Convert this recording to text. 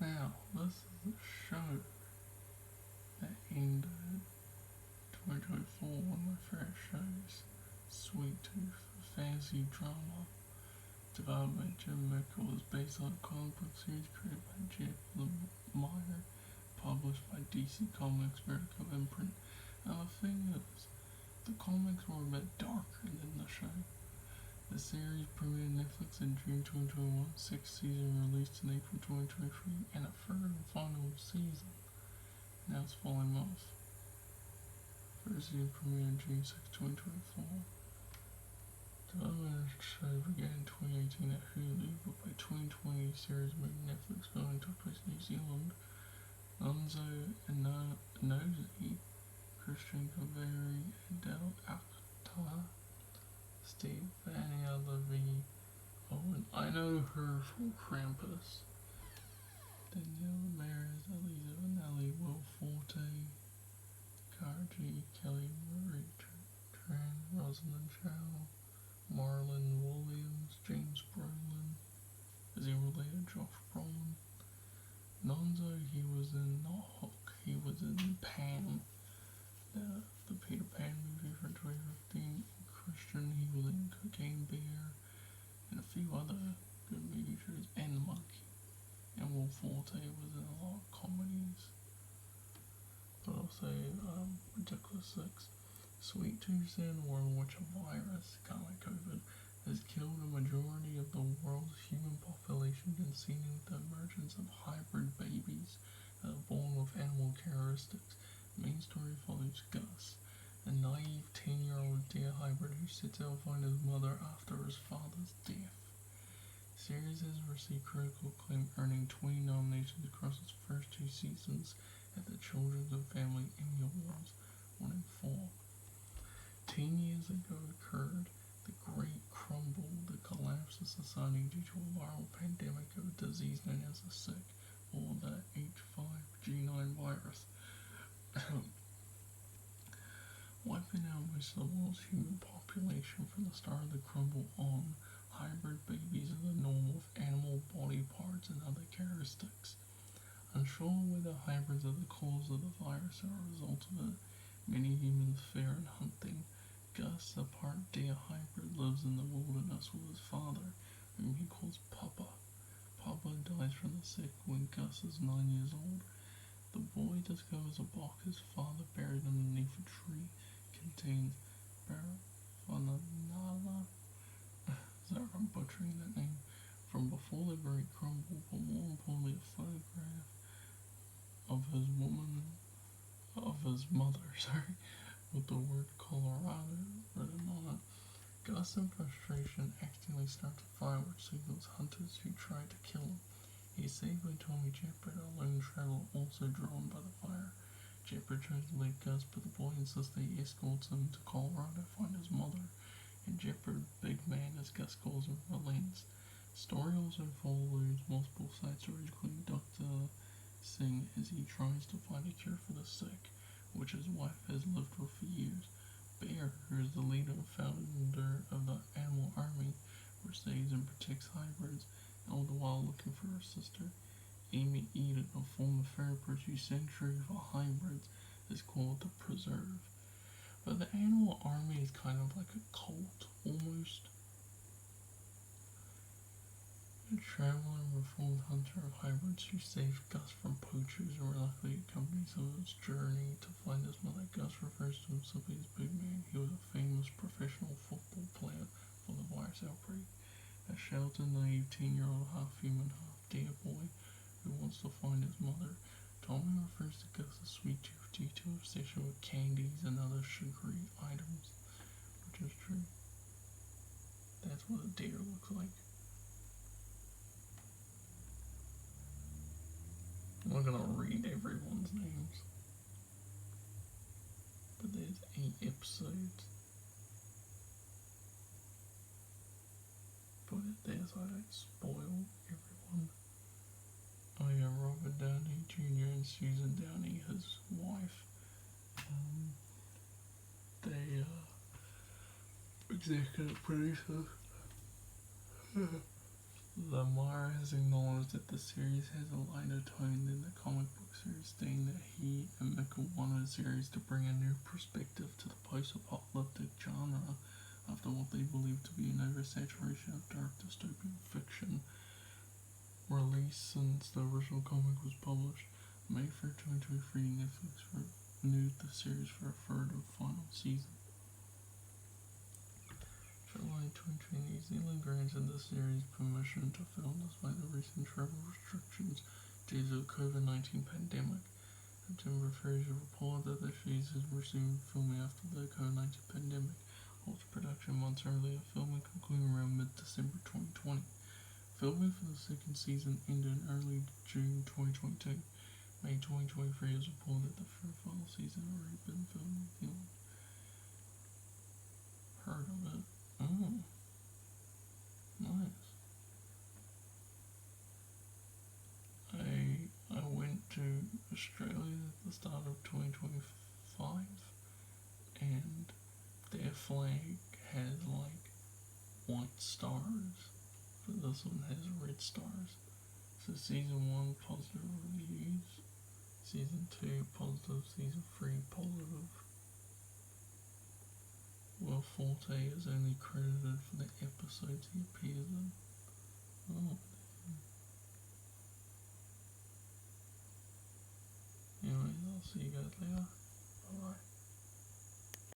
Now, this is a show that aimed at 2024, one of my favorite shows, Sweet Tooth, a fantasy drama developed by Jim Mickle, is based on a comic book series created by Jeff Lemire, published by DC Comics Vertigo imprint. Now the thing is, the comics were a bit darker than the show. The series premiered on Netflix in June 2021, sixth season released in April 2023, and a third and final season now it's falling off. First season premiered on June 6, 2024. Development of the show began in 2018 at Hulu, but by 2020 the series moved to Netflix, filming took place in New Zealand. Lonzo Inozie, Christian Caveri, Adele Akhtar, Stefania Levy. Oh, and I know her from Krampus. Danielle Ramirez, Eliza Vanelli, Will Forte, Karji, Kelly Marie Tran, Rosalind Chow, Marlon Williams, James Brolin. Is he related to Josh Brolin? Lonzo, he was in not Hook, he was in Pan, the Peter Pan movie from 2015. Christian, he was in Cocaine Bear, and a few other good movie shows, and Monkey. And Will Forte was in a lot of comedies. But also, Ridiculous 6. Sweet Tooth in a world in which a virus, kind of like COVID, has killed a majority of the world's human population, conceding with the emergence of hybrid babies that are born with animal characteristics. The main story follows Gus, a naive 10-year-old deer hybrid who sets out to find his mother after his father's death. The series has received critical acclaim, earning 20 nominations across its first two seasons at the Children's and Family Emmy Awards, winning 4. 10 years ago occurred the Great Crumble, the collapse of society due to a viral pandemic of a disease known as the sick, or the H5G9 virus. Wiping out most of the world's human population from the start of the crumble on, hybrid babies are the norm with animal body parts and other characteristics. Unsure whether hybrids are the cause of the virus or a result of it, many humans fear and hunting. Gus, a part deer hybrid, lives in the wilderness with his father, whom he calls Papa. Papa dies from the sick when Gus is 9 years old. The boy discovers a box his father buried underneath a tree contains Barafanala. Sorry, I'm butchering that name. From before the Great Crumble, but more importantly, a photograph of his mother, with the word Colorado written on it. Gus, in frustration, accidentally starts a fire which signals hunters who try to kill him. He is saved by Tommy Jeppard, a lone traveler also drawn by the fire. Jeppard tries to leave Gus, but the boy insists that he escorts him to Colorado to find his mother, and Jeppard, big man as Gus calls him, relents. Story also follows multiple side stories, including Dr. Singh as he tries to find a cure for the sick, which his wife has lived with for years. Bear, who is the leader and founder of the Animal Army, which saves and protects hybrids, all the while looking for her sister. Amy Eden, a former therapist whose sanctuary for hybrids is called the Preserve. But the Animal Army is kind of like a cult, almost. A traveler and reformed hunter of hybrids who saves Gus from poachers and reluctantly accompanies him on his journey to find his mother. Gus refers to himself as Big Man. He was a famous professional football player for the virus outbreak. A sheltered, naive 10-year-old half-human, half-deer boy who wants to find his mother. Tommy refers to Gus as Sweet Tooth due to obsession with candies and other sugary items, which is true. That's what a deer looks like. I'm not gonna read everyone's names, but there's 8 episodes. But there's I don't spoil everyone. Oh yeah, Robert Downey Jr. and Susan Downey, his wife. They executive producer. Lemire has acknowledged that the series has a lighter tone than the comic book series, stating that he and Mickle wanted the series to bring a new perspective to the post-apocalyptic genre after what they believed to be an oversaturation of dark dystopian fiction released since the original comic was published. May 3rd, 2023, Netflix renewed the series for a third and final season. July 2020, New Zealand granted the series permission to film despite the recent travel restrictions due to the COVID-19 pandemic. September 30 reported that the series has resumed filming after the COVID-19 pandemic halted production months earlier, filming concluding around mid-December 2020. Filming for the second season ended in early June 2022. May 2023 is reported that the third final season had already been filmed in New Zealand. Heard of it. Oh, nice. I went to Australia at the start of 2025, and their flag has like white stars, but this one has red stars. So season 1 positive reviews, season 2 positive, season 3 positive. Will Forte is only credited for the episodes he appears in. Oh. Anyways, I'll see you guys later.